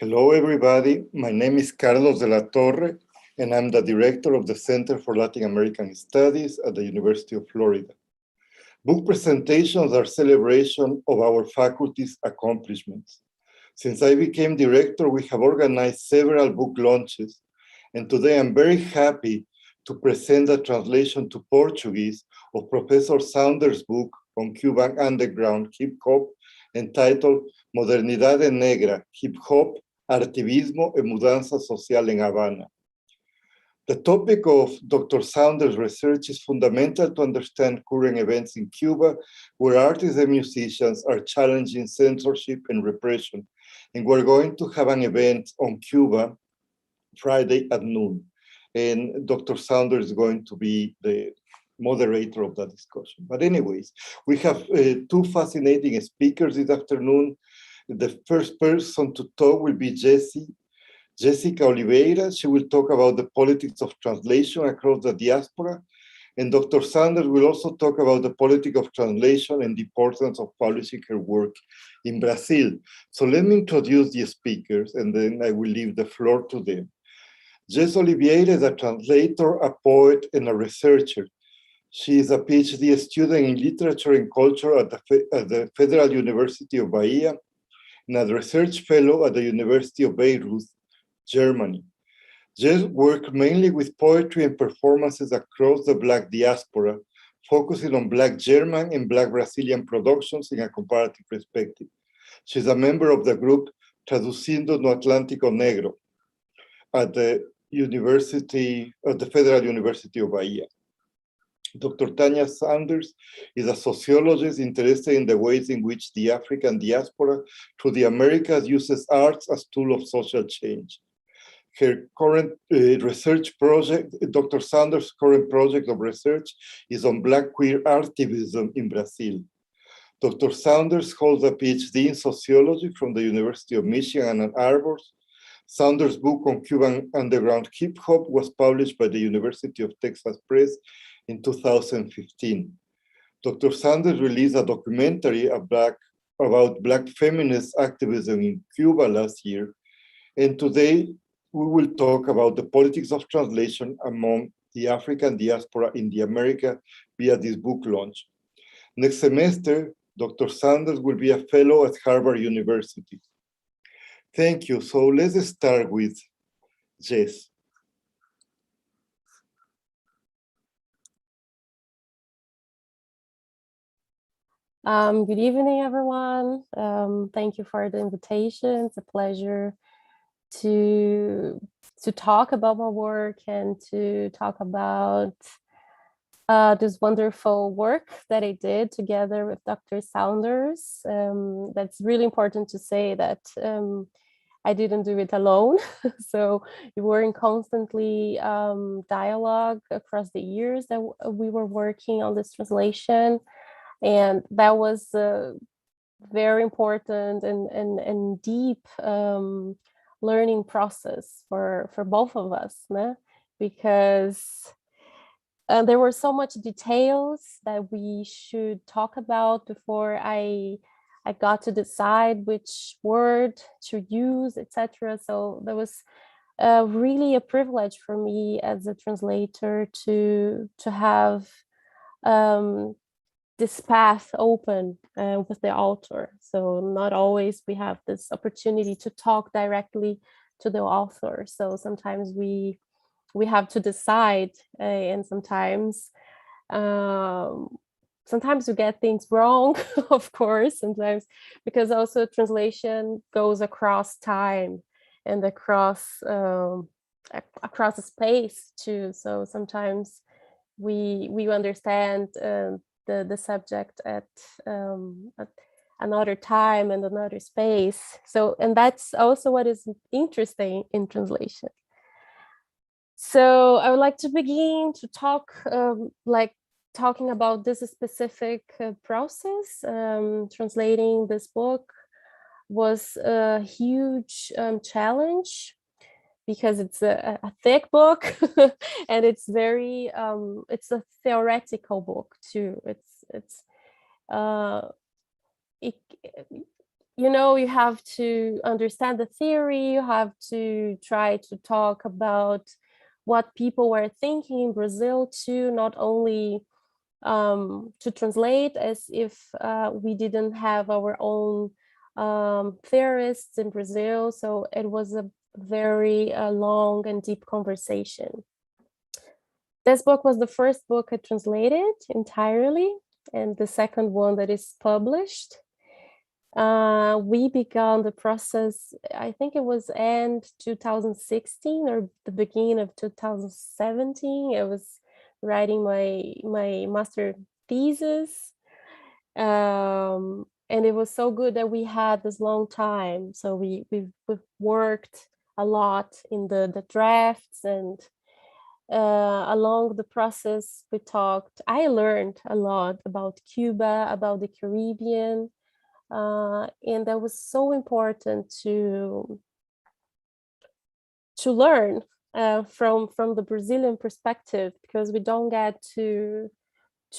Hello, everybody. My name is Carlos de la Torre, and I'm the director of the Center for Latin American Studies at the University of Florida. Book presentations are celebration of our faculty's accomplishments. Since I became director, we have organized several book launches, and today I'm very happy to present a translation to Portuguese of Professor Saunders' book on Cuban underground hip-hop entitled Modernidade, Negra, hip-hop, Artivismo y Mudanza social en Havana. The topic of Dr. Saunders' research is fundamental to understand current events in Cuba, where artists and musicians are challenging censorship and repression. And we're going to have an event on Cuba Friday at noon. And Dr. Saunders is going to be the moderator of that discussion. But anyways, we have two fascinating speakers this afternoon. The first person to talk will be Jessica Oliveira. She will talk about the politics of translation across the diaspora. And Dr. Saunders will also talk about the politics of translation and the importance of publishing her work in Brazil. So let me introduce the speakers, and then I will leave the floor to them. Jess Oliveira is a translator, a poet, and a researcher. She is a PhD student in literature and culture at the Federal University of Bahia, and a research fellow at the University of Beirut, Germany. Jess worked mainly with poetry and performances across the Black diaspora, focusing on Black German and Black Brazilian productions in a comparative perspective. She's a member of the group Traducindo no Atlântico Negro at the Federal University of Bahia. Dr. Tanya Saunders is a sociologist interested in the ways in which the African diaspora through the Americas uses arts as tool of social change. Her current research project, Dr. Saunders' current project of research is on Black queer artivism in Brazil. Dr. Saunders holds a PhD in sociology from the University of Michigan Ann Arbor. Saunders' book on Cuban underground hip-hop was published by the University of Texas Press in 2015. Dr. Saunders released a documentary about Black feminist activism in Cuba last year, and today we will talk about the politics of translation among the African diaspora in the Americas via this book launch. Next semester, Dr. Saunders will be a fellow at Harvard University. Thank you. So let's start with Jess. Good evening, everyone. Thank you for the invitation. It's a pleasure to talk about my work and to talk about this wonderful work that I did together with Dr. Saunders. That's really important to say that I didn't do it alone. So we were in constantly dialogue across the years that we were working on this translation. And that was a very important and deep learning process for both of us, né? Because there were so much details that we should talk about before I got to decide which word to use, etc. So that was really a privilege for me as a translator to have this path open with the author. So not always we have this opportunity to talk directly to the author. So sometimes we have to decide, and sometimes we get things wrong, of course, sometimes, because also translation goes across time and across space too. So sometimes we understand the subject at another time and another space. So, and that's also what is interesting in translation. So I would like to begin to talk, talking about this specific process. Translating this book was a huge challenge, because it's a thick book and it's very it's a theoretical book too. you know, you have to understand the theory, you have to try to talk about what people were thinking in Brazil too, not only to translate as if we didn't have our own theorists in Brazil. So it was a very long and deep conversation. This book was the first book I translated entirely, and the second one that is published. We began the process, I think it was end 2016 or the beginning of 2017. I was writing my master thesis. And it was so good that we had this long time. So we've worked a lot in the drafts, and along the process we talked. I learned a lot about Cuba, about the Caribbean, and that was so important to learn from the Brazilian perspective, because we don't get to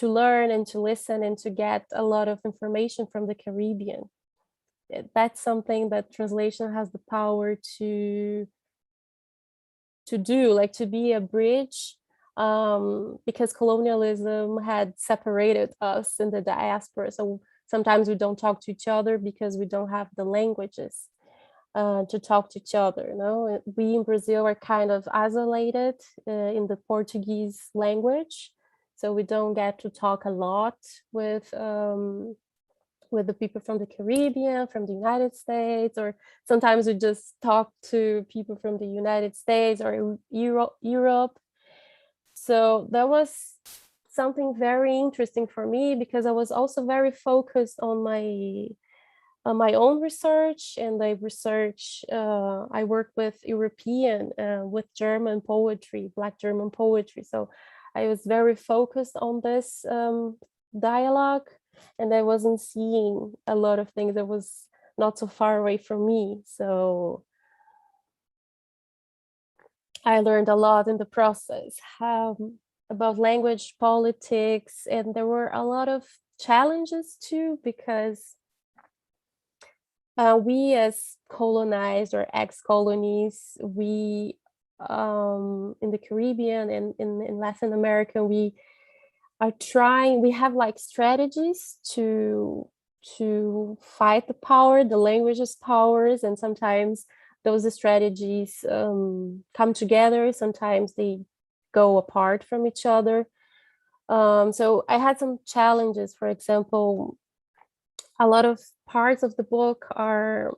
learn and to listen and to get a lot of information from the Caribbean. That's something that translation has the power to do, like to be a bridge, because colonialism had separated us in the diaspora. So sometimes we don't talk to each other because we don't have the languages to talk to each other. You know, we in Brazil are kind of isolated in the Portuguese language, so we don't get to talk a lot with the people from the Caribbean, from the United States, or sometimes we just talk to people from the United States or Europe. So that was something very interesting for me, because I was also very focused on my own research, and I worked with European, with German poetry, Black German poetry. So I was very focused on this dialogue, and I wasn't seeing a lot of things that was not so far away from me. So I learned a lot in the process about language politics, and there were a lot of challenges too, because we as colonized or ex-colonies, we in the Caribbean and in Latin America, we have like strategies to fight the power, the language's powers, and sometimes those strategies come together, sometimes they go apart from each other. So I had some challenges. For example, a lot of parts of the book are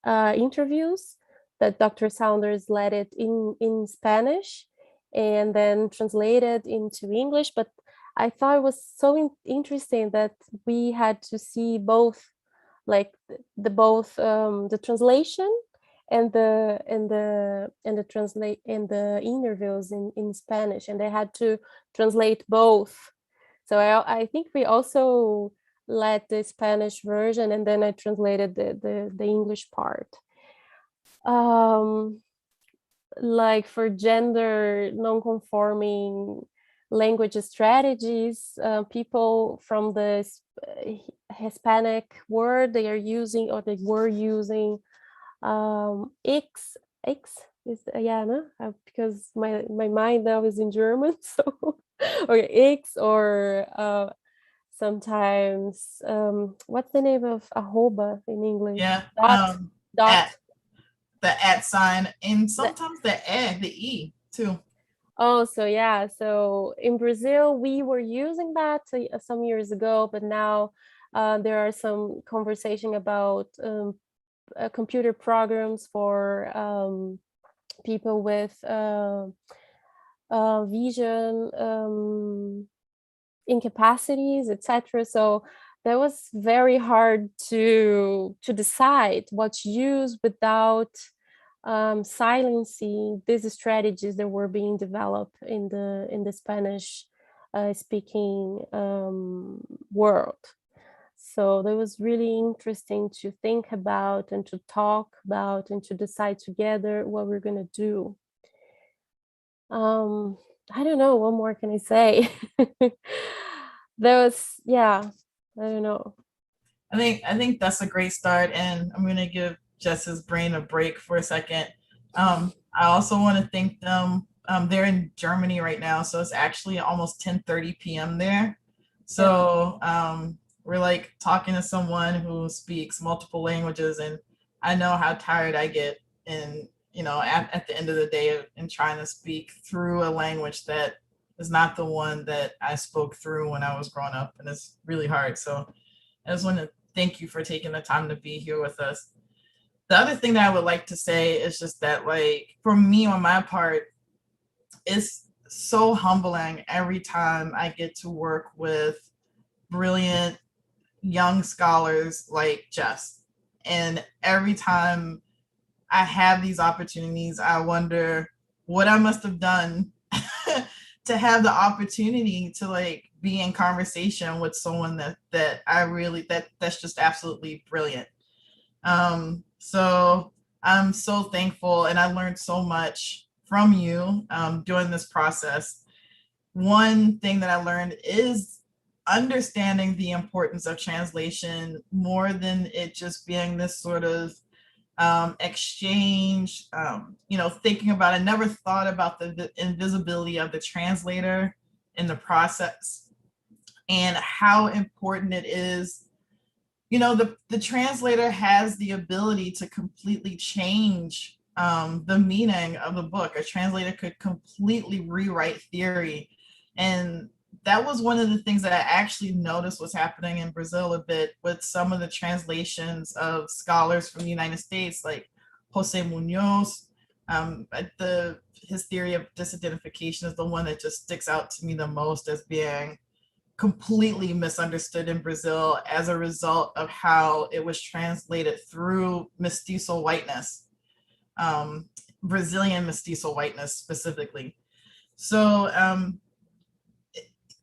interviews that Dr. Saunders led it in Spanish and then translated into English. But I thought it was so interesting that we had to see both, like the translation and the interviews in Spanish, and they had to translate both. So I think we also led the Spanish version, and then I translated the English part. Like for gender non-conforming language strategies, people from the Hispanic word, they are using, or they were using X is no? Because my mind now is in German, so or X, or sometimes what's the name of arroba in English? Yeah, dot. At sign, and sometimes the E too. Oh, so yeah. So in Brazil, we were using that some years ago, but now there are some conversation about computer programs for people with vision incapacities, etc. So that was very hard to decide what to use without silencing these strategies that were being developed in the Spanish speaking world. So that was really interesting to think about and to talk about and to decide together what we're going to do. I don't know, what more can I say? There was, yeah, I don't know. I think that's a great start, and I'm gonna give Jess's brain a break for a second. I also want to thank them. They're in Germany right now, so it's actually almost 10:30 p.m. there. So we're like talking to someone who speaks multiple languages, and I know how tired I get, and at the end of the day, in trying to speak through a language that is not the one that I spoke through when I was growing up, and it's really hard. So I just want to thank you for taking the time to be here with us. The other thing that I would like to say is just that, like, for me, on my part, it's so humbling every time I get to work with brilliant young scholars like Jess. And every time I have these opportunities, I wonder what I must have done to have the opportunity to like be in conversation with someone that I really that's just absolutely brilliant. So I'm so thankful, and I learned so much from you during this process. One thing that I learned is understanding the importance of translation more than it just being this sort of exchange. Thinking about, I never thought about the invisibility of the translator in the process and how important it is. The translator has the ability to completely change the meaning of the book. A translator could completely rewrite theory. And that was one of the things that I actually noticed was happening in Brazil a bit with some of the translations of scholars from the United States, like Jose Munoz. His theory of disidentification is the one that just sticks out to me the most as being completely misunderstood in Brazil as a result of how it was translated through mestizo whiteness, Brazilian mestizo whiteness specifically. So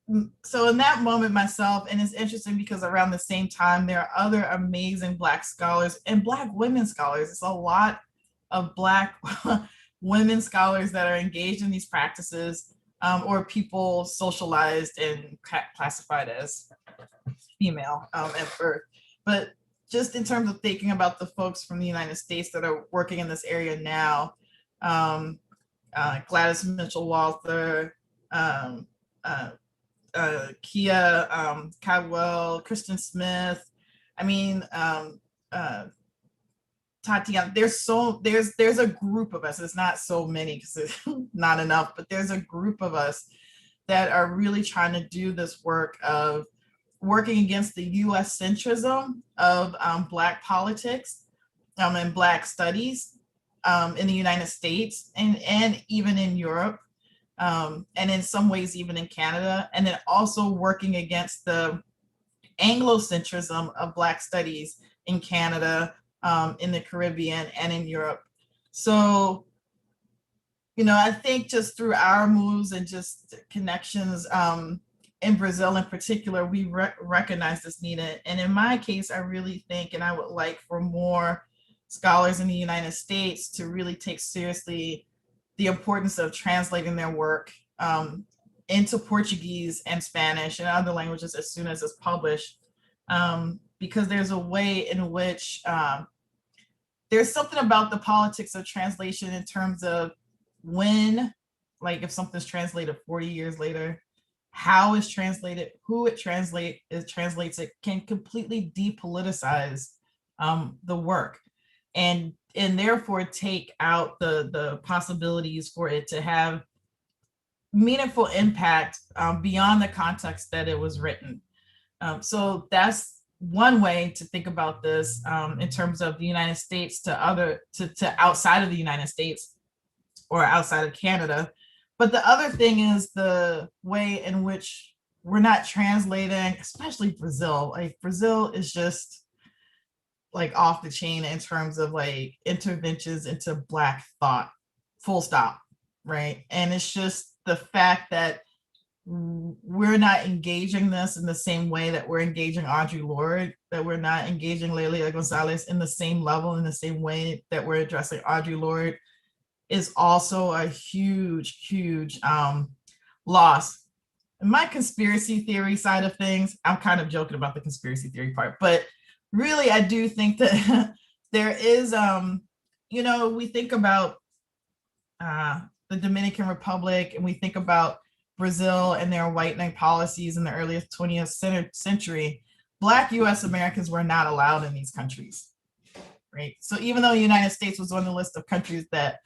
in that moment myself, and it's interesting because around the same time, there are other amazing Black scholars and Black women scholars. It's a lot of Black women scholars that are engaged in these practices, or people socialized and classified as female at birth. But just in terms of thinking about the folks from the United States that are working in this area now, Gladys Mitchell-Walther, Kia Cadwell, Kristen Smith. I mean, Tatiana. There's a group of us. It's not so many because it's not enough, but there's a group of us that are really trying to do this work of working against the U.S. centrism of Black politics and Black studies in the United States and even in Europe. And in some ways, even in Canada, and then also working against the Anglocentrism of Black studies in Canada, in the Caribbean, and in Europe. So, I think just through our moves and just connections in Brazil in particular, we recognize this need. And in my case, I really think, and I would like for more scholars in the United States to really take seriously the importance of translating their work into Portuguese and Spanish and other languages as soon as it's published, because there's a way in which there's something about the politics of translation in terms of when, like if something's translated 40 years later, how it's translated, who it translates it can completely depoliticize the work. And therefore take out the possibilities for it to have meaningful impact beyond the context that it was written. So that's one way to think about this in terms of the United States to outside of the United States or outside of Canada. But the other thing is the way in which we're not translating, especially Brazil. Like Brazil is just like off the chain in terms of like interventions into Black thought, full stop, right? And it's just the fact that we're not engaging this in the same way that we're engaging Audre Lorde, that we're not engaging Lelia Gonzalez in the same level, in the same way that we're addressing Audre Lorde, is also a huge, huge loss. In my conspiracy theory side of things, I'm kind of joking about the conspiracy theory part, but really, I do think that there is, you know, we think about the Dominican Republic, and we think about Brazil and their whitening policies in the early 20th century. Black US Americans were not allowed in these countries, right? So even though the United States was on the list of countries that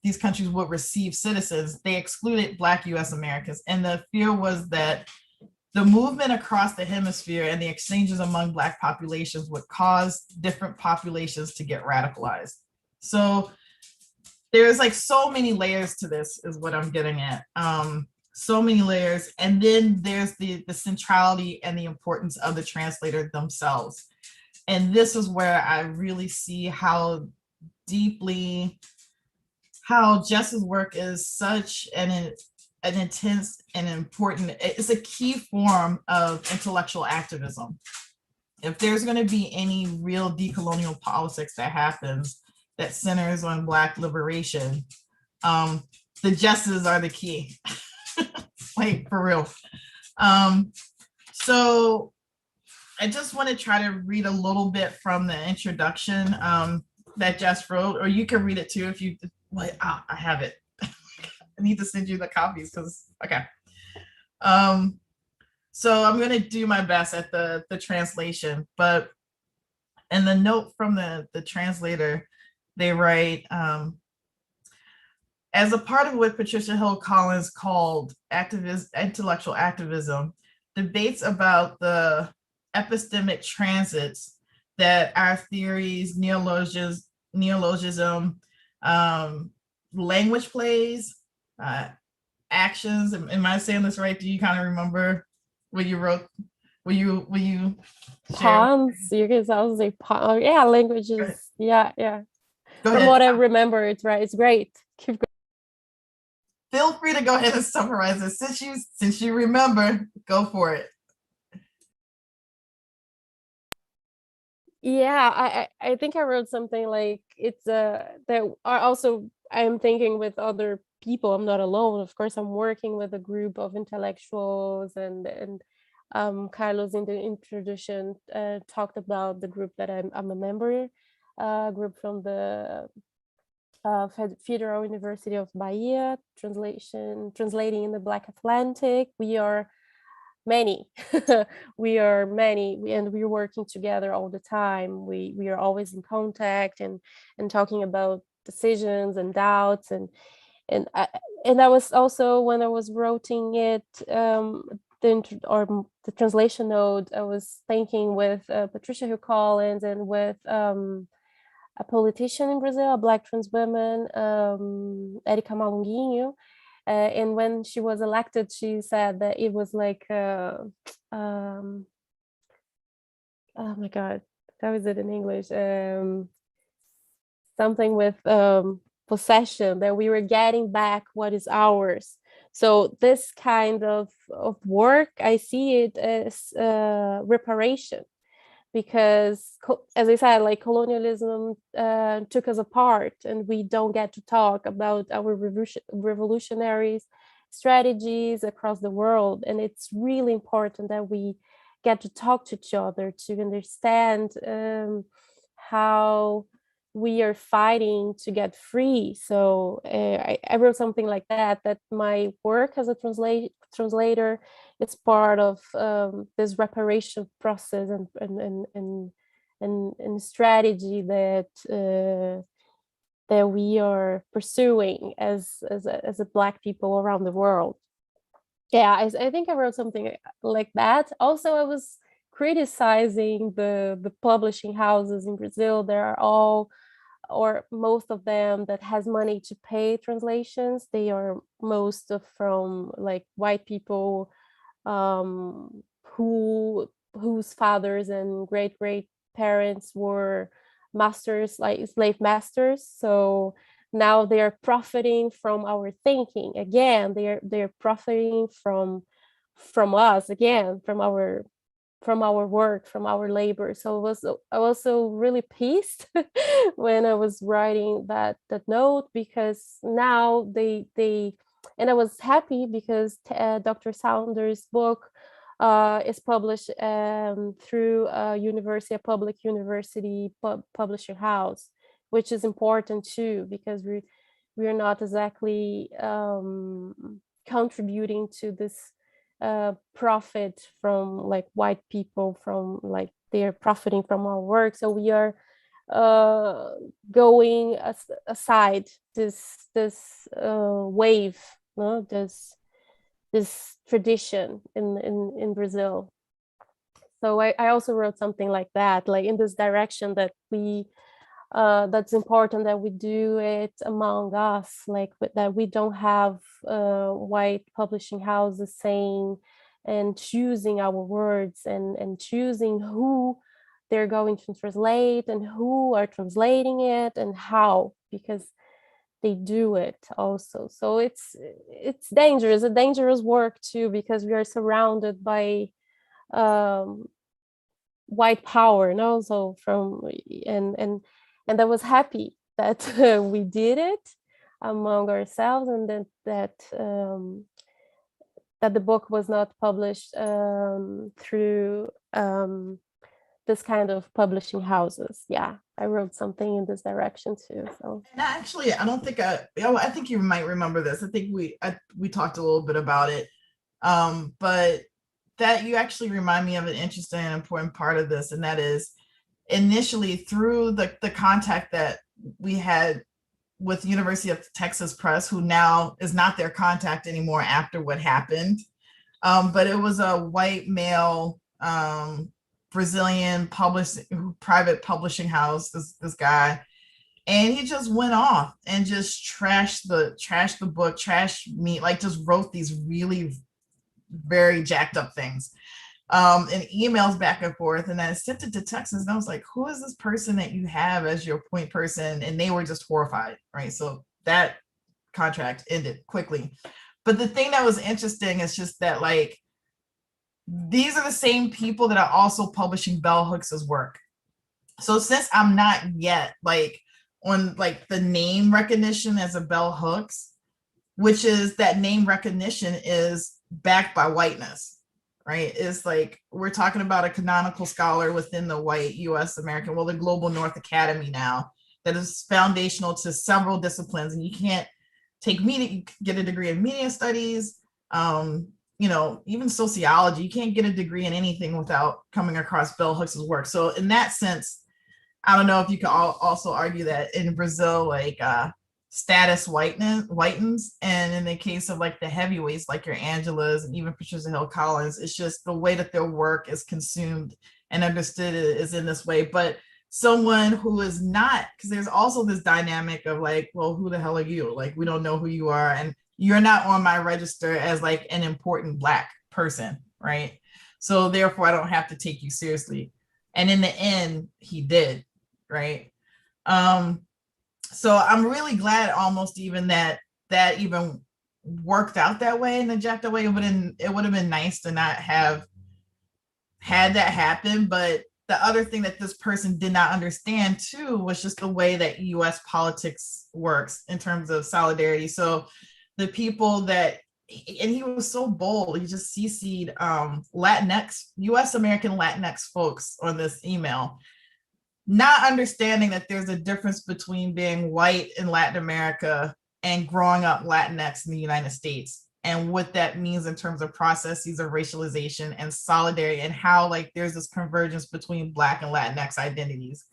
these countries would receive citizens, they excluded Black US Americans. And the fear was that the movement across the hemisphere and the exchanges among Black populations would cause different populations to get radicalized. So there's like so many layers to this is what I'm getting at. So many layers. And then there's the centrality and the importance of the translator themselves. And this is where I really see how deeply, how Jess's work is such an intense and important, it's a key form of intellectual activism. If there's going to be any real decolonial politics that happens that centers on Black liberation, the Jesses are the key. Like, for real. So I just want to try to read a little bit from the introduction that Jess wrote, or you can read it too if you, like, I have it. I need to send you the copies because, okay. So I'm going to do my best at the translation, but in the note from the translator, they write, as a part of what Patricia Hill Collins called intellectual activism, debates about the epistemic transits that our theories, neologism, language plays, actions. Am I saying this right? Do you kind of remember what you wrote? Will you Pawns, you can also say pawn. Yeah, languages. Yeah. Go From ahead. what I remember, it's right. It's great. Keep going. Feel free to go ahead and summarize it. Since you remember, go for it. Yeah, I think I wrote something like it's that I also I'm thinking with other people. I'm not alone. Of course, I'm working with a group of intellectuals, and Carlos in the introduction talked about the group that I'm a member, group from the Federal University of Bahia, translating in the Black Atlantic. We are many. We are many, and we're working together all the time. We are always in contact and talking about decisions and doubts, and I was also, when I was writing it, the translation note, I was thinking with Patricia Hill Collins and with a politician in Brazil, a Black trans woman, Erika Malunguinho. And when she was elected, she said that it was like, oh my God, how is it in English? Something with possession, that we were getting back what is ours. So this kind of work, I see it as reparation, because as I said, like, colonialism took us apart, and we don't get to talk about our revolutionary strategies across the world. And it's really important that we get to talk to each other to understand how we are fighting to get free. So I wrote something like that my work as a translator is part of this reparation process and strategy that we are pursuing as a Black people around the world. Yeah, I think I wrote something like that. Also, I was criticizing the publishing houses in Brazil. There are all, or most of them, that has money to pay translations. They are most of from like white people whose fathers and great parents were masters, like slave masters. So now they are profiting from our thinking again. They're profiting from us again, from our work, from our labor. So I was so really pissed when I was writing that note, because now they and I was happy because Dr. Saunders' book is published through a public university publishing house, which is important too, because we're not exactly contributing to this profit from like white people, from like they're profiting from our work. So we are going aside this wave, no? this tradition in Brazil. So I also wrote something like that, like in this direction, that we that's important that we do it among us, like that we don't have white publishing houses saying and choosing our words and choosing who they're going to translate and who are translating it and how, because they do it also. So it's dangerous, a dangerous work too, because we are surrounded by white power, and also from and I was happy that we did it among ourselves, and that the book was not published through this kind of publishing houses. Yeah, I wrote something in this direction too. So, and actually, I don't think I think you might remember this. I think we talked a little bit about it, but that you actually remind me of an interesting and important part of this, and that is initially through the contact that we had with University of Texas Press, who now is not their contact anymore after what happened. But it was a white male Brazilian private publishing house, this guy, and he just went off and just trashed the book, trashed me, like just wrote these really very jacked up things. And emails back and forth, and I sent it to Texas, and I was like, who is this person that you have as your point person? And they were just horrified, right? So that contract ended quickly. But the thing that was interesting is just that, like, these are the same people that are also publishing Bell Hooks's work. So since I'm not yet like on like the name recognition as a Bell Hooks, which is that name recognition is backed by whiteness, right? It's like we're talking about a canonical scholar within the white US American, well, the Global North Academy now, that is foundational to several disciplines. And you can't take media, you get a degree in media studies, even sociology. You can't get a degree in anything without coming across Bell Hooks's work. So in that sense, I don't know if you could also argue that in Brazil, like status whitens, and in the case of like the heavyweights like your Angelas and even Patricia Hill Collins, it's just the way that their work is consumed and understood is in this way. But someone who is not, because there's also this dynamic of like, well, who the hell are you? Like, we don't know who you are, and you're not on my register as like an important Black person, right? So therefore I don't have to take you seriously. And in the end, he did, right? So I'm really glad almost even that even worked out that way and inject that way. It would have been nice to not have had that happen. But the other thing that this person did not understand too was just the way that US politics works in terms of solidarity. So the people that, and he was so bold, he just CC'd Latinx, US American Latinx folks on this email, not understanding that there's a difference between being white in Latin America and growing up Latinx in the United States, and what that means in terms of processes of racialization and solidarity, and how like there's this convergence between Black and Latinx identities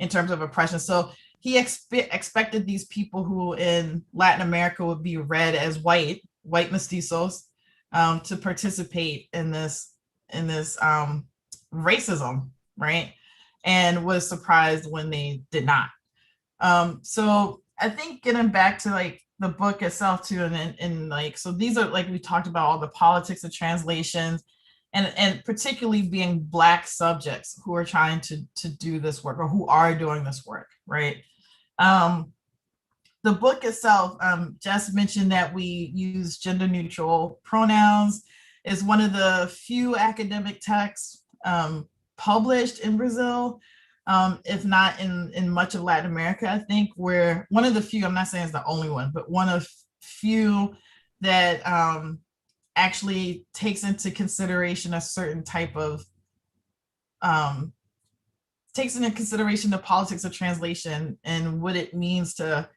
in terms of oppression. So he expected these people who in Latin America would be read as white mestizos to participate in this racism, right? And was surprised when they did not. So I think getting back to like the book itself too, and like, so these are like, we talked about all the politics of translations, and particularly being Black subjects who are trying to do this work, or who are doing this work, right? The book itself, Jess mentioned that we use gender neutral pronouns. Is one of the few academic texts published in Brazil, if not in much of Latin America, I think, where one of the few, I'm not saying it's the only one, but one of few that actually takes into consideration a certain type of takes into consideration the politics of translation and what it means to,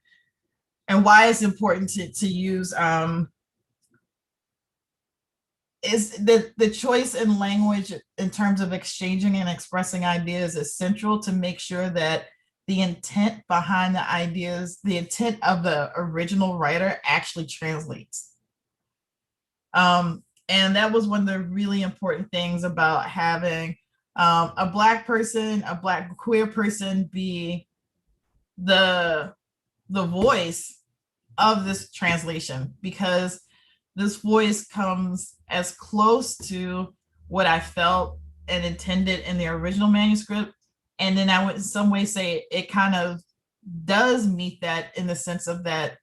and why it's important to use is the choice in language in terms of exchanging and expressing ideas is central to make sure that the intent behind the ideas, the intent of the original writer actually translates. And that was one of the really important things about having a Black person, a Black queer person be the voice of this translation, because this voice comes as close to what I felt and intended in the original manuscript. And then I would in some way say it kind of does meet that, in the sense of that,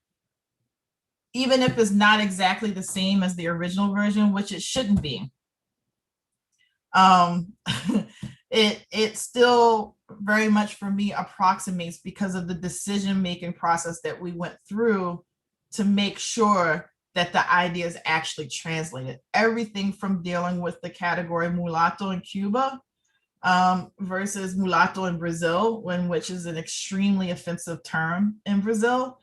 even if it's not exactly the same as the original version, which it shouldn't be, it still very much for me approximates, because of the decision-making process that we went through to make sure that the ideas actually translated. Everything from dealing with the category mulatto in Cuba versus mulatto in Brazil, which is an extremely offensive term in Brazil,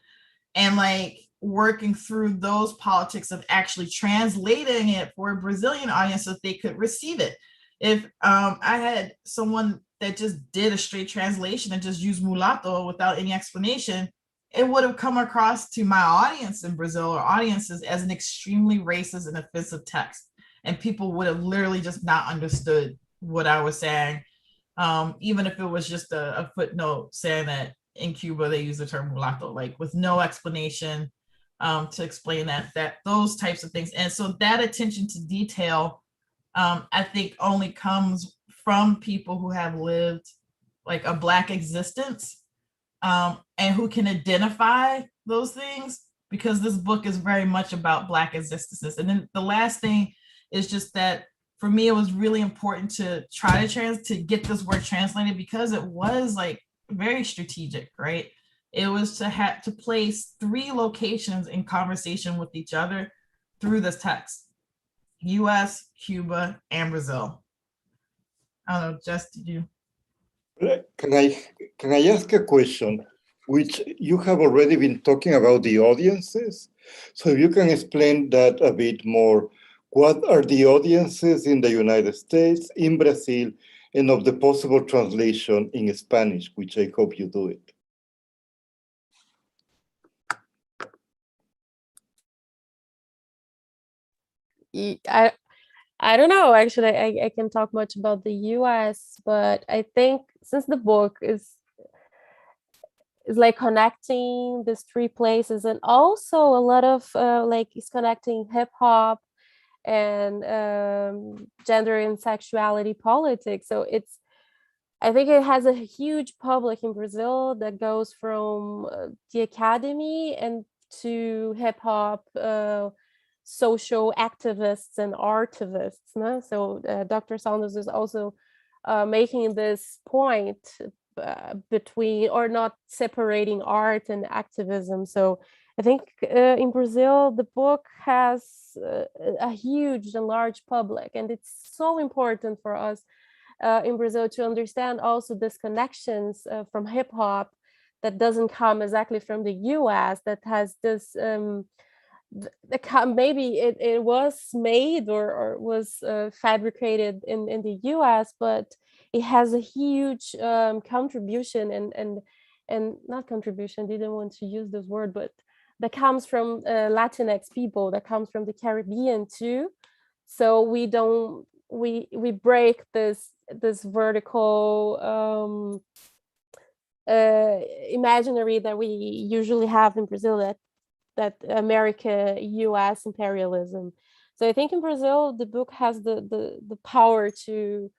and like working through those politics of actually translating it for a Brazilian audience so that they could receive it. If I had someone that just did a straight translation and just used mulatto without any explanation, it would have come across to my audience in Brazil, or audiences, as an extremely racist and offensive text. And people would have literally just not understood what I was saying, even if it was just a footnote saying that in Cuba they use the term mulatto, like with no explanation to explain that those types of things. And so that attention to detail, I think, only comes from people who have lived like a Black existence, and who can identify those things, because this book is very much about Black existences. And then the last thing is just that for me, it was really important to try to get this word translated, because it was like very strategic, right? It was to have to place 3 locations in conversation with each other through this text: US, Cuba, and Brazil. I don't know, Jess, did you? Can I ask a question, which you have already been talking about the audiences? So if you can explain that a bit more. What are the audiences in the United States, in Brazil, and of the possible translation in Spanish, which I hope you do it? I don't know, actually. I can talk much about the US, but I think since the book is like connecting these 3 places, and also a lot of like it's connecting hip hop and gender and sexuality politics. So I think it has a huge public in Brazil that goes from the academy and to hip hop, social activists and artivists. No? So Dr. Saunders is also making this point between, or not separating art and activism. So I think in Brazil, the book has a huge and large public, and it's so important for us in Brazil to understand also these connections from hip hop that doesn't come exactly from the US, that has this, maybe it was made or was fabricated in the US, but it has a huge contribution and not contribution, didn't want to use this word, but that comes from Latinx people, that comes from the Caribbean too. So we break this vertical imaginary that we usually have in Brazil, that America, US imperialism. So I think in Brazil, the book has the power to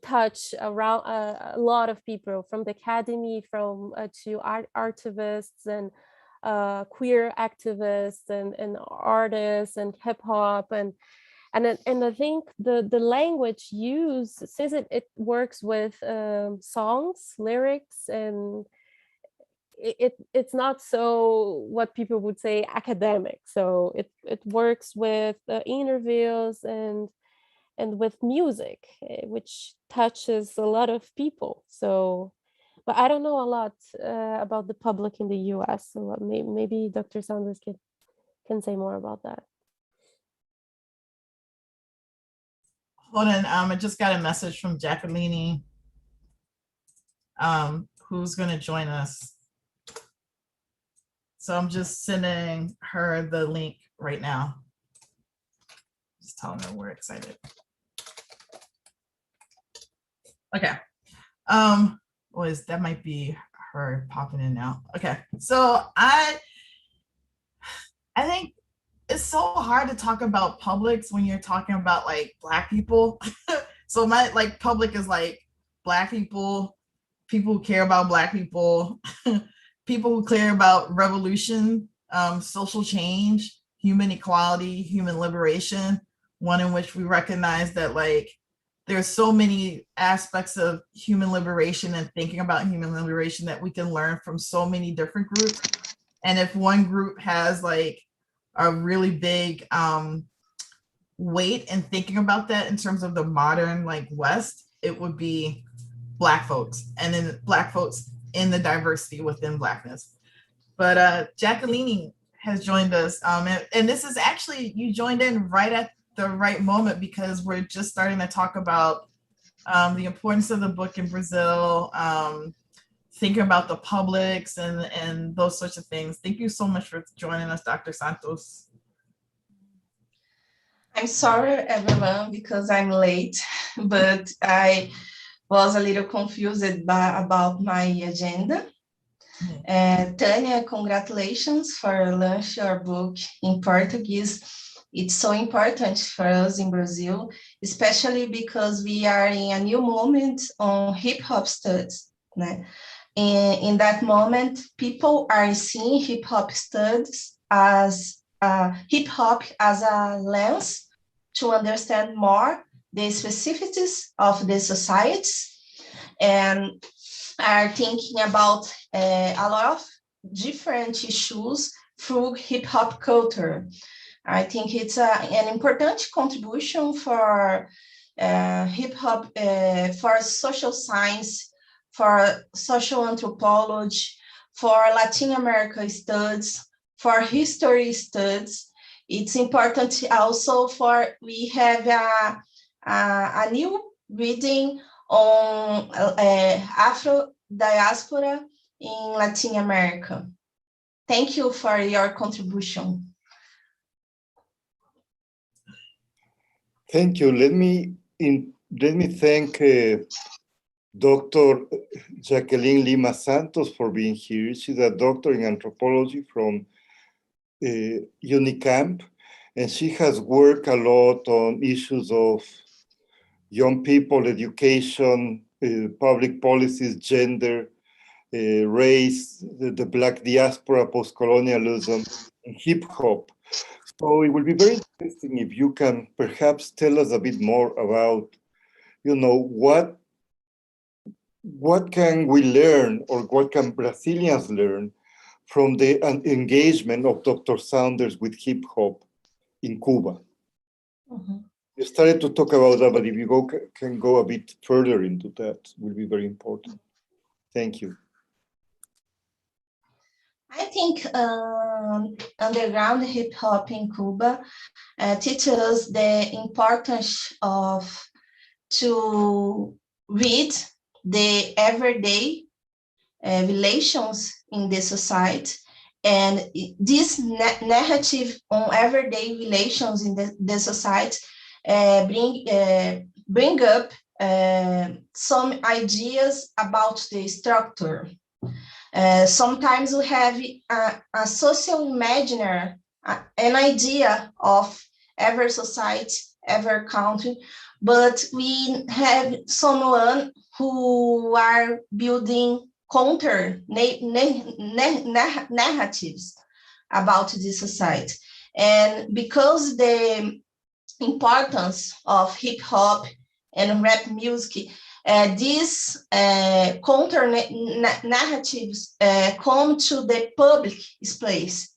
touch around a lot of people, from the academy, to artivists and queer activists and artists and hip hop and I think the language used, since it works with songs, lyrics, and it's not so what people would say academic. So it works with interviews and with music, which touches a lot of people. So, but I don't know a lot about the public in the US. So maybe Dr. Saunders can say more about that. Hold on, I just got a message from Jaqueline, who's going to join us. So I'm just sending her the link right now. Just telling her we're excited. Okay. That might be her popping in now. Okay. So I think it's so hard to talk about publics when you're talking about like Black people. So my like public is like Black people, people who care about Black people, people who care about revolution, social change, human equality, human liberation, one in which we recognize that like there's so many aspects of human liberation and thinking about human liberation that we can learn from so many different groups. And if one group has like a really big weight in thinking about that in terms of the modern like West, it would be Black folks, and then Black folks in the diversity within Blackness. But Jaqueline has joined us, and this is actually, you joined in right at the right moment, because we're just starting to talk about the importance of the book in Brazil, thinking about the publics and those sorts of things. Thank you so much for joining us, Dr. Santos. I'm sorry, everyone, because I'm late, but I was a little confused about my agenda. Tanya, congratulations for launching your book in Portuguese. It's so important for us in Brazil, especially because we are in a new moment on hip hop studies. Né? In that moment, people are seeing hip hop studies as hip hop as a lens to understand more the specificities of the societies, and are thinking about a lot of different issues through hip hop culture. I think it's an important contribution for hip hop, for social science, for social anthropology, for Latin America studies, for history studies. It's important also for, we have a new reading on Afro diaspora in Latin America. Thank you for your contribution. Thank you. Let me thank Dr. Jaqueline Lima Santos for being here. She's a doctor in anthropology from UNICAMP, and she has worked a lot on issues of young people, education, public policies, gender, race, the Black diaspora, post-colonialism, and hip hop. So it will be very interesting if you can perhaps tell us a bit more about, what can we learn, or what can Brazilians learn from the engagement of Dr. Saunders with hip hop in Cuba? Mm-hmm. You started to talk about that, but if you can go a bit further into that, it will be very important. Thank you. I think underground hip hop in Cuba teaches us the importance of to read the everyday relations in the society, and this narrative on everyday relations in the society bring up some ideas about the structure. Sometimes we have a social imaginary, an idea of every society, every country, but we have someone who are building counter narratives about this society. And because the importance of hip hop and rap music these counter narratives come to the public space,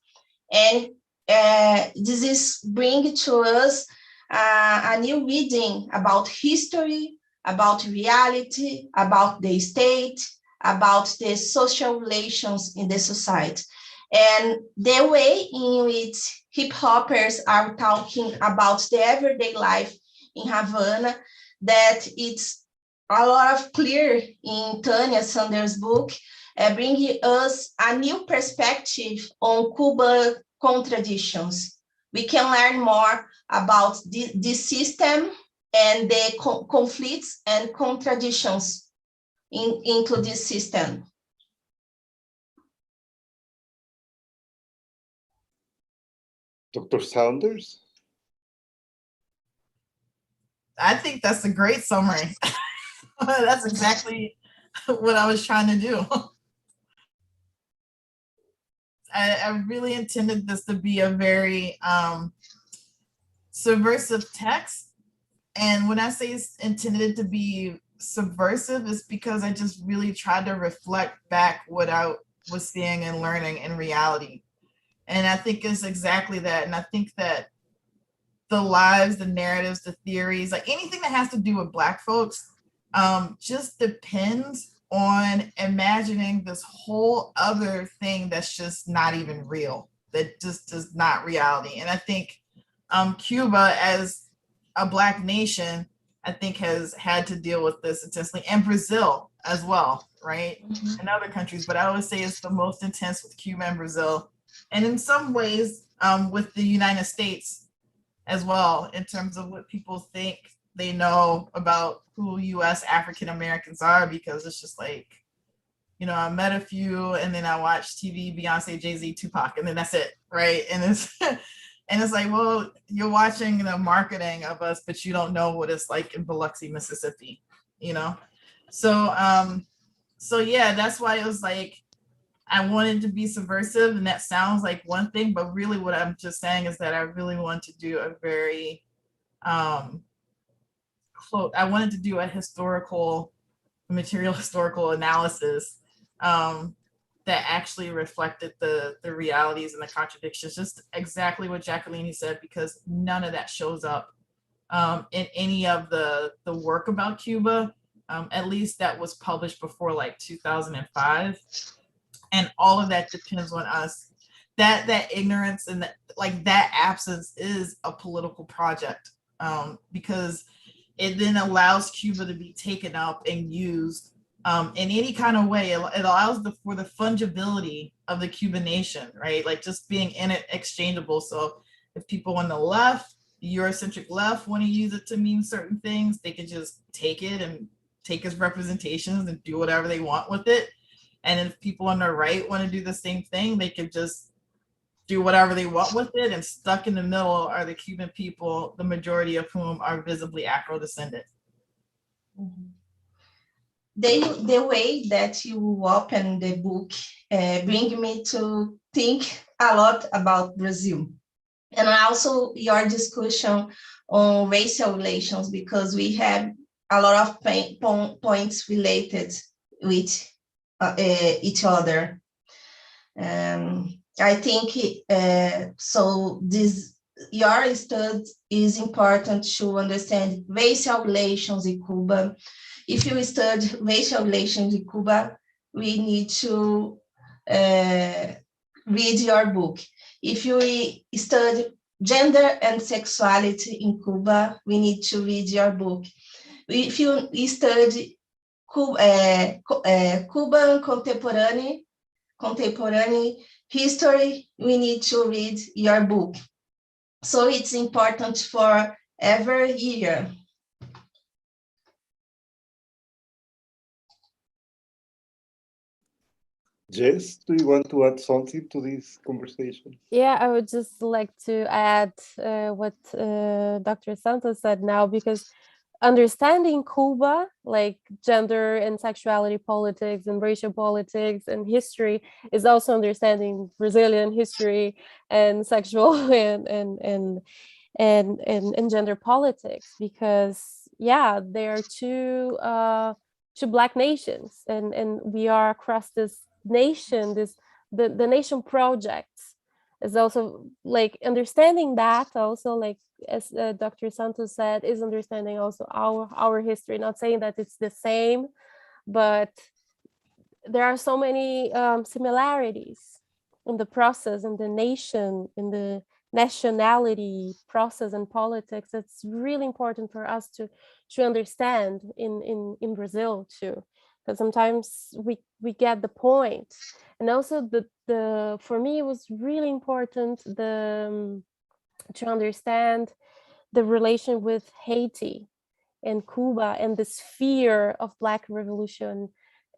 and this is bring to us a new reading about history, about reality, about the state, about the social relations in the society. And the way in which hip hoppers are talking about the everyday life in Havana, that it's a lot of clear in Tanya Saunders' book, bringing us a new perspective on Cuban contradictions. We can learn more about this system and the conflicts and contradictions into this system. Dr. Saunders? I think that's a great summary. That's exactly what I was trying to do. I really intended this to be a very subversive text. And when I say it's intended to be subversive, it's because I just really tried to reflect back what I was seeing and learning in reality. And I think it's exactly that. And I think that the lives, the narratives, the theories, like anything that has to do with Black folks, just depends on imagining this whole other thing that's just not even real, that just is not reality. And I think Cuba, as a Black nation, I think has had to deal with this intensely, and Brazil as well, right? Mm-hmm. And other countries, but I always say it's the most intense with Cuba and Brazil. And in some ways with the United States as well, in terms of what people think they know about who US African Americans are, because it's just like, you know, I met a few and then I watched TV, Beyonce, Jay-Z, Tupac, and then that's it, right? And it's and it's like, well, you're watching the marketing of us, but you don't know what it's like in Biloxi, Mississippi, you know? So so yeah, that's why it was like, I wanted to be subversive, and that sounds like one thing, but really what I'm just saying is that I really want to do a very I wanted to do a historical analysis that actually reflected the realities and the contradictions, just exactly what Jaqueline said, because none of that shows up in any of the work about Cuba, at least that was published before like 2005. And all of that depends on us. That ignorance and that absence is a political project, because it then allows Cuba to be taken up and used in any kind of way. It allows for the fungibility of the Cuban nation, right? Like just being exchangeable. So if people on the left, Eurocentric left, want to use it to mean certain things, they can just take it and take its representations and do whatever they want with it. And if people on the right want to do the same thing, they can just do whatever they want with it. And stuck in the middle are the Cuban people, the majority of whom are visibly Afro-descendant. Mm-hmm. The way that you open the book bring me to think a lot about Brazil. And also your discussion on racial relations, because we have a lot of points related with each other. I think so your study is important to understand racial relations in Cuba. If you study racial relations in Cuba, we need to read your book. If you study gender and sexuality in Cuba, we need to read your book. If you study Cuban contemporary history, we need to read your book. So it's important for every year. Jess, do you want to add something to this conversation? Yeah, I would just like to add what Dr. Santos said now, because understanding Cuba, like gender and sexuality politics and racial politics and history, is also understanding Brazilian history and sexual and gender politics, because yeah, there are two Black nations, and we are across this nation, the nation project is also like understanding that, also like as Dr. Santos said, is understanding also our history, not saying that it's the same, but there are so many similarities in the process, in the nation, in the nationality process and politics. It's really important for us to understand in Brazil too, because sometimes we get the point. And also the for me it was really important to understand the relation with Haiti and Cuba and this fear of Black revolution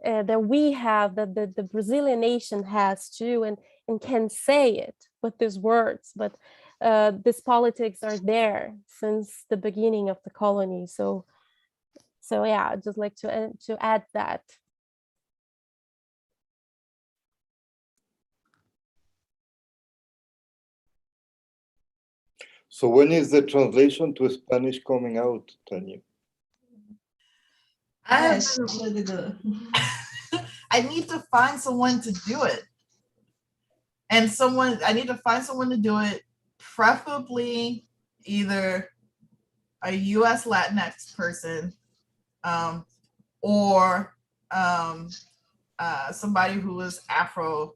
that we have, that the Brazilian nation has too, and can say it with these words, but these politics are there since the beginning of the colony. So yeah, I'd just like to add that. So when is the translation to Spanish coming out, Tanya? Yes, really good. I need to find someone to do it. And I need to find someone to do it, preferably either a US Latinx person or somebody who is Afro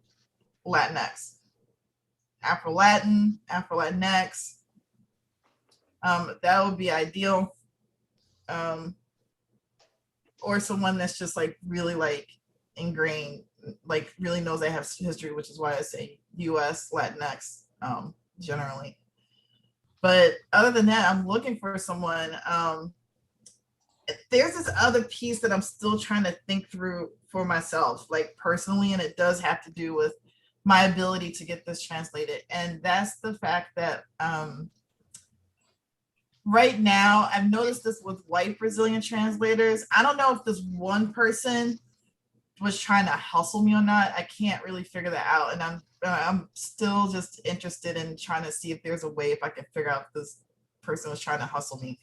Latinx, Afro Latin, Afro Latinx. That would be ideal. Or someone that's just like really like ingrained, like really knows they have history, which is why I say US Latinx generally. But other than that, I'm looking for someone. There's this other piece that I'm still trying to think through for myself, like personally, and it does have to do with my ability to get this translated. And that's the fact that right now, I've noticed this with white Brazilian translators. I don't know if this one person was trying to hustle me or not. I can't really figure that out. And I'm still just interested in trying to see if there's a way, if I can figure out if this person was trying to hustle me.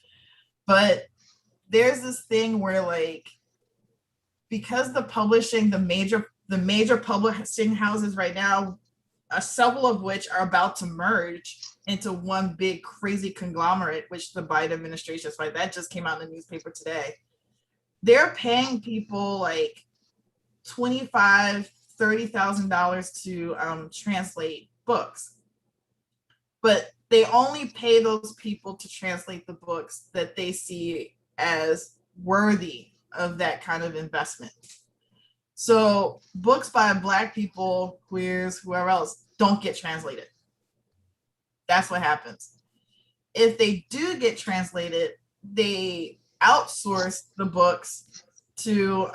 But there's this thing where like, because the major publishing houses right now, several of which are about to merge into one big crazy conglomerate, which the Biden administration is like, that just came out in the newspaper today. They're paying people like $25,000, $30,000 to translate books, but they only pay those people to translate the books that they see as worthy of that kind of investment. So books by Black people, queers, whoever else, don't get translated. That's what happens. If they do get translated, they outsource the books to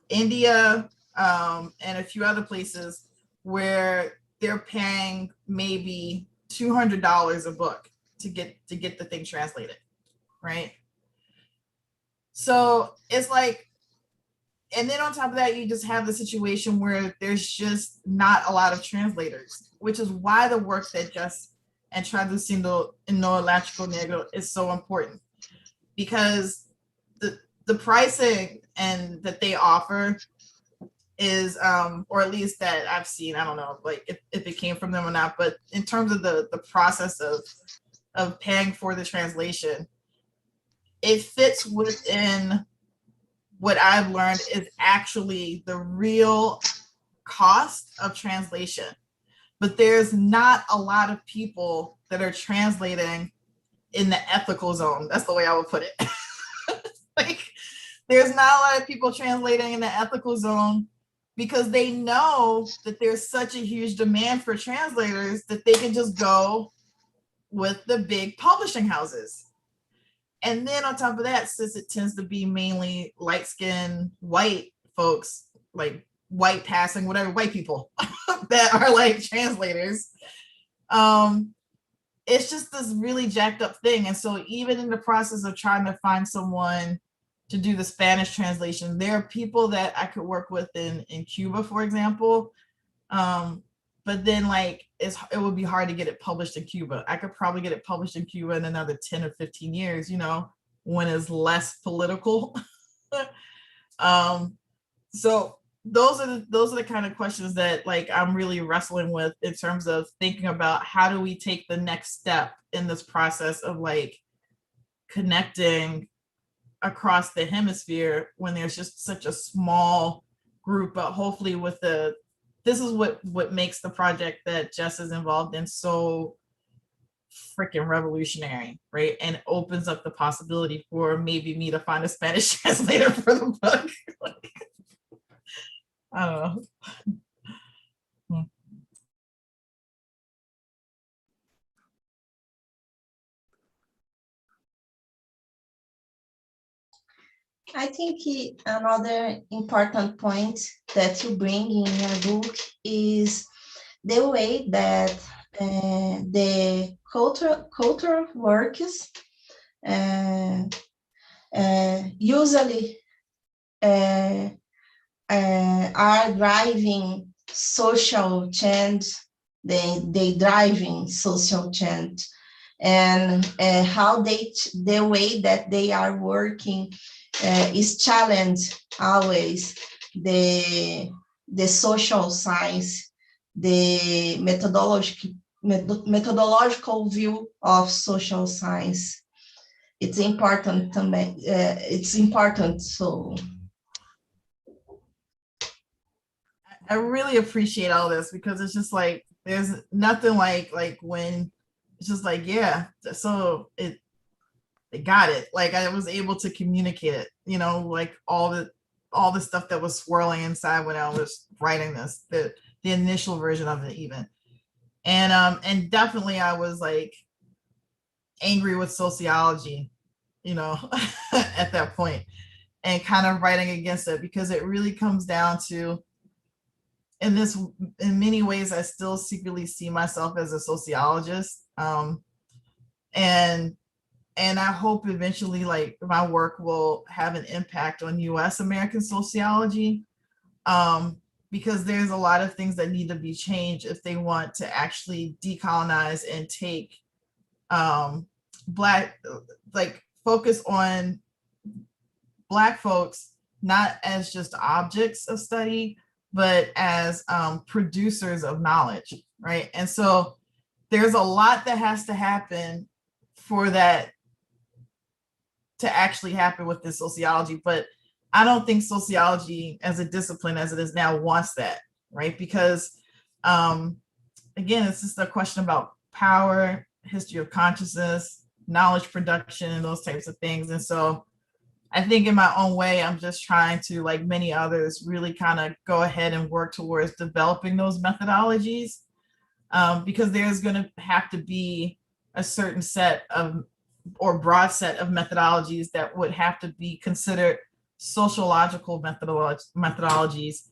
India and a few other places where they're paying maybe $200 a book to get the thing translated, right? So it's like, and then on top of that, you just have the situation where there's just not a lot of translators, which is why the work that Jess and Traducindo en no Elástico Negro is so important, because the pricing and that they offer is, or at least that I've seen, I don't know, like if it came from them or not, but in terms of the process of paying for the translation, it fits within what I've learned is actually the real cost of translation. But there's not a lot of people that are translating in the ethical zone. That's the way I would put it. Like, there's not a lot of people translating in the ethical zone because they know that there's such a huge demand for translators that they can just go with the big publishing houses. And then on top of that, since it tends to be mainly light-skinned white folks, like white passing, whatever, white people that are like translators, it's just this really jacked up thing. And so even in the process of trying to find someone to do the Spanish translation, there are people that I could work with in Cuba, for example. But then like, it would be hard to get it published in Cuba. I could probably get it published in Cuba in another 10 or 15 years, you know, one is less political. So those are the kind of questions that like I'm really wrestling with in terms of thinking about how do we take the next step in this process of like connecting across the hemisphere when there's just such a small group. But hopefully with this is what makes the project that Jess is involved in so freaking revolutionary, right? And opens up the possibility for maybe me to find a Spanish translator for the book. I don't know. I think another important point that you bring in your book is the way that the cultural works usually are driving social change. They driving social change, and how the way that they are working is challenge always the social science, the methodological view of social science. It's important to make, it's important. So I really appreciate all this because it's just like there's nothing like when it's just like, yeah, so it got it. Like I was able to communicate it, you know, like all the stuff that was swirling inside when I was writing this, the initial version of it even. And definitely I was like angry with sociology, you know, at that point, and kind of writing against it because it really comes down to, in many ways, I still secretly see myself as a sociologist. And I hope eventually like my work will have an impact on US American sociology, because there's a lot of things that need to be changed if they want to actually decolonize and take focus on Black folks, not as just objects of study, but as producers of knowledge, right? And so there's a lot that has to happen for that to actually happen with this sociology, but I don't think sociology as a discipline as it is now wants that, right? Because again, it's just a question about power, history of consciousness, knowledge production, and those types of things. And so I think in my own way, I'm just trying to, like many others, really kind of go ahead and work towards developing those methodologies, because there's going to have to be a certain set of, or broad set of methodologies that would have to be considered sociological methodologies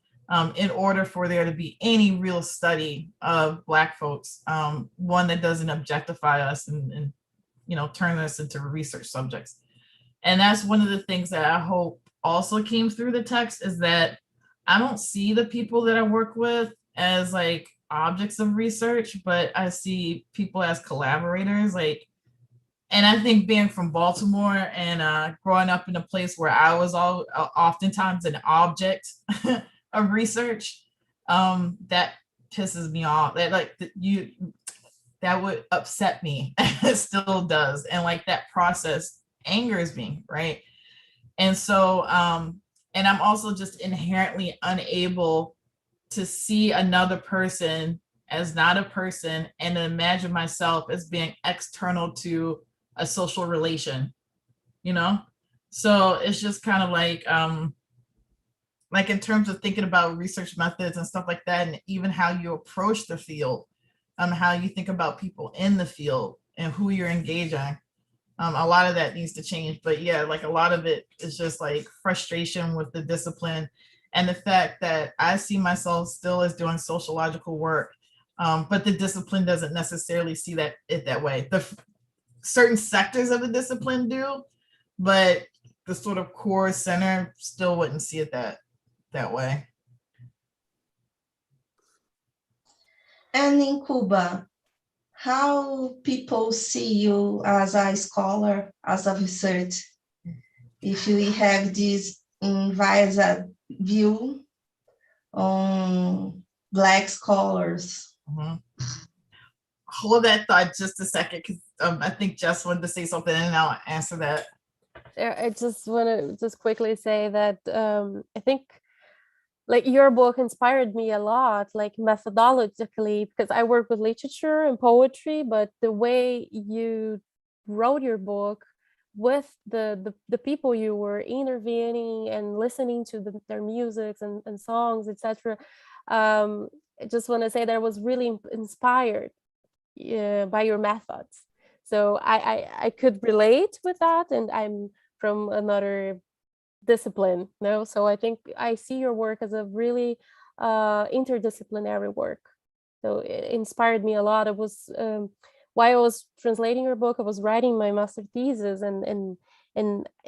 in order for there to be any real study of Black folks, one that doesn't objectify us and you know, turn us into research subjects. And that's one of the things that I hope also came through the text, is that I don't see the people that I work with as like objects of research, but I see people as collaborators. Like, and I think being from Baltimore and growing up in a place where I was oftentimes an object of research, that pisses me off. That that would upset me. It still does. And like that process angers me, right? And so, and I'm also just inherently unable to see another person as not a person and imagine myself as being external to a social relation, you know? So it's just kind of like in terms of thinking about research methods and stuff like that, and even how you approach the field, how you think about people in the field and who you're engaging. A lot of that needs to change, but yeah, like a lot of it is just like frustration with the discipline and the fact that I see myself still as doing sociological work, but the discipline doesn't necessarily see it that way. The certain sectors of the discipline do, but the sort of core center still wouldn't see it that way. And in Cuba, how people see you as a scholar, as a research if we have this via a view on Black scholars. Mm-hmm. Hold that thought just a second, because I think Jess wanted to say something, and I'll answer that. I just want to just quickly say that I think like your book inspired me a lot, like methodologically, because I work with literature and poetry, but the way you wrote your book with the people you were intervening and listening to their music and songs, etc. I just want to say that I was really inspired by your methods. So I could relate with that, and I'm from another discipline, no? So I think I see your work as a really interdisciplinary work. So it inspired me a lot. It was while I was translating your book, I was writing my master thesis, and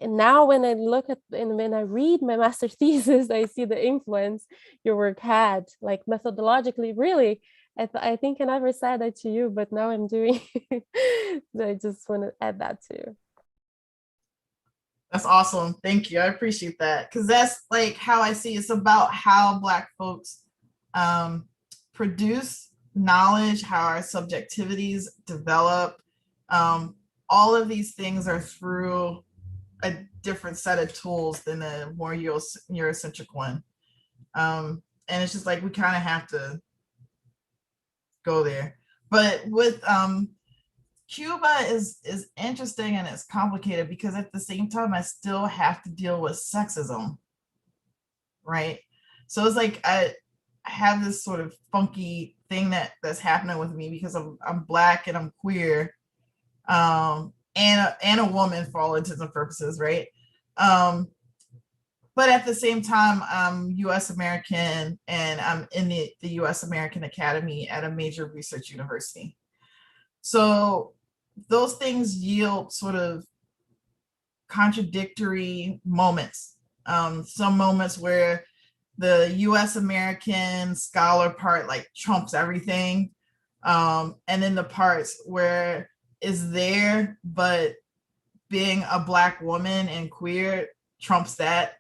now when I look at and when I read my master thesis, I see the influence your work had, like methodologically, really. I think I never said that to you, but now I'm doing. So I just want to add that too. That's awesome. Thank you. I appreciate that, because that's like how I see it's about how Black folks produce knowledge, how our subjectivities develop. All of these things are through a different set of tools than a more Eurocentric one. And it's just like we kind of have to go there. But with Cuba is interesting and it's complicated, because at the same time I still have to deal with sexism, right? So it's like I have this sort of funky thing that's happening with me, because I'm Black and I'm queer, and a woman for all intents and purposes, right? But at the same time, I'm US American, and I'm in the US American Academy at a major research university. So those things yield sort of contradictory moments. Some moments where the US American scholar part like trumps everything. And then the parts where is there, but being a Black woman and queer trumps that.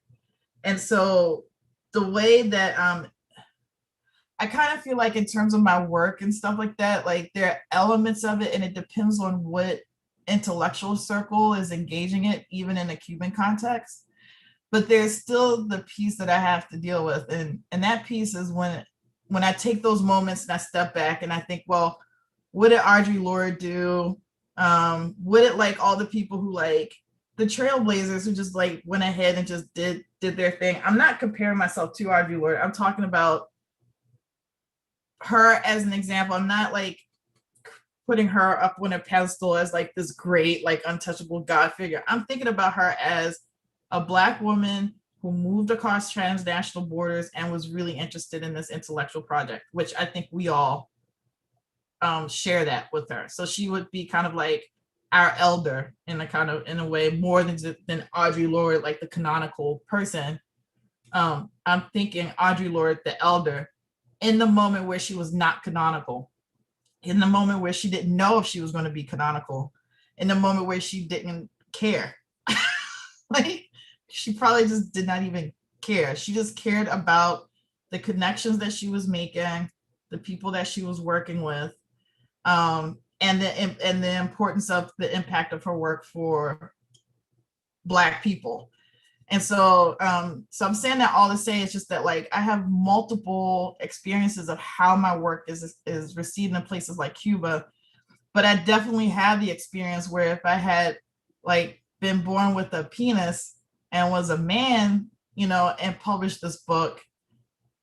And so the way that I kind of feel like in terms of my work and stuff like that, like there are elements of it, and it depends on what intellectual circle is engaging it, even in a Cuban context. But there's still the piece that I have to deal with. And that piece is when I take those moments and I step back and I think, well, what did Audre Lorde do? What did like all the people who like the trailblazers who just like went ahead and just did their thing. I'm not comparing myself to Audre Lorde. I'm talking about her as an example. I'm not like putting her up on a pedestal as like this great, like untouchable God figure. I'm thinking about her as a Black woman who moved across transnational borders and was really interested in this intellectual project, which I think we all share that with her. So she would be kind of like our elder in a way, more than Audre Lorde, like the canonical person. I'm thinking Audre Lorde, the elder, in the moment where she was not canonical, in the moment where she didn't know if she was going to be canonical, in the moment where she didn't care. Like she probably just did not even care. She just cared about the connections that she was making, the people that she was working with, and the importance of the impact of her work for Black people. And so so I'm saying that all to say it's just that like I have multiple experiences of how my work is received in places like Cuba, but I definitely have the experience where if I had like been born with a penis and was a man, you know, and published this book,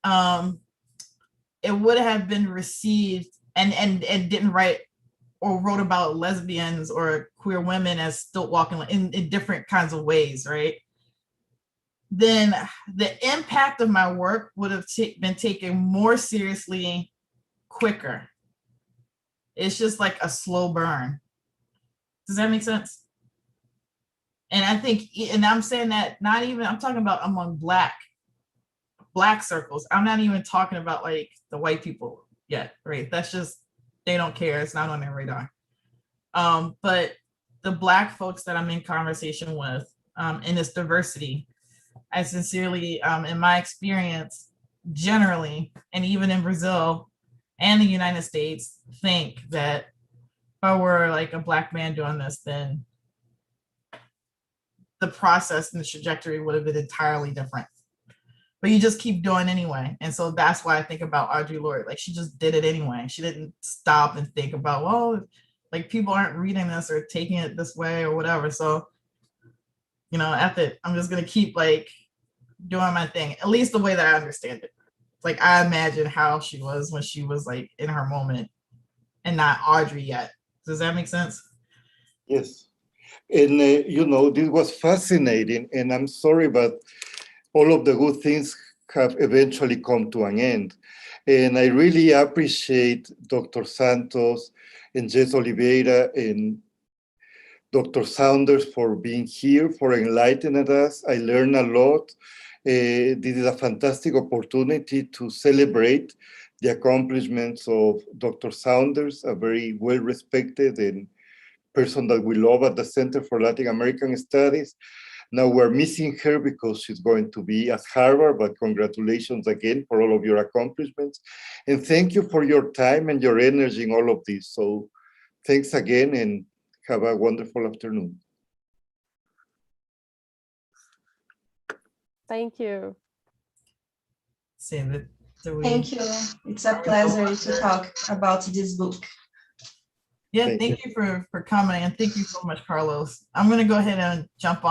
it would have been received and didn't write or wrote about lesbians or queer women as stilt walking in different kinds of ways, right? Then the impact of my work would have been taken more seriously quicker. It's just like a slow burn. Does that make sense? And I think, and I'm saying that not even, I'm talking about among Black circles. I'm not even talking about like the white people yet, right? That's just, they don't care. It's not on their radar. But the Black folks that I'm in conversation with, in its diversity. I sincerely, in my experience, generally, and even in Brazil and the United States, think that if I were like a Black man doing this, then the process and the trajectory would have been entirely different. But you just keep doing anyway. And so that's why I think about Audre Lorde. Like, she just did it anyway. She didn't stop and think about, well, like, people aren't reading this or taking it this way or whatever. So, you know, I'm just gonna keep like doing my thing, at least the way that I understand it. Like, I imagine how she was when she was like in her moment and not Audre yet. Does that make sense? Yes. And, you know, this was fascinating, and I'm sorry, but all of the good things have eventually come to an end. And I really appreciate Dr. Santos and Jess Oliveira and Dr. Saunders for being here, for enlightening us. I learned a lot. This is a fantastic opportunity to celebrate the accomplishments of Dr. Saunders, a very well-respected and person that we love at the Center for Latin American Studies. Now we're missing her because she's going to be at Harvard, but congratulations again for all of your accomplishments. And thank you for your time and your energy in all of this. So thanks again and have a wonderful afternoon. Thank you. Save it. Thank you. It's a pleasure to talk about this book. Yeah, thank you for coming, and thank you so much, Carlos. I'm going to go ahead and jump off.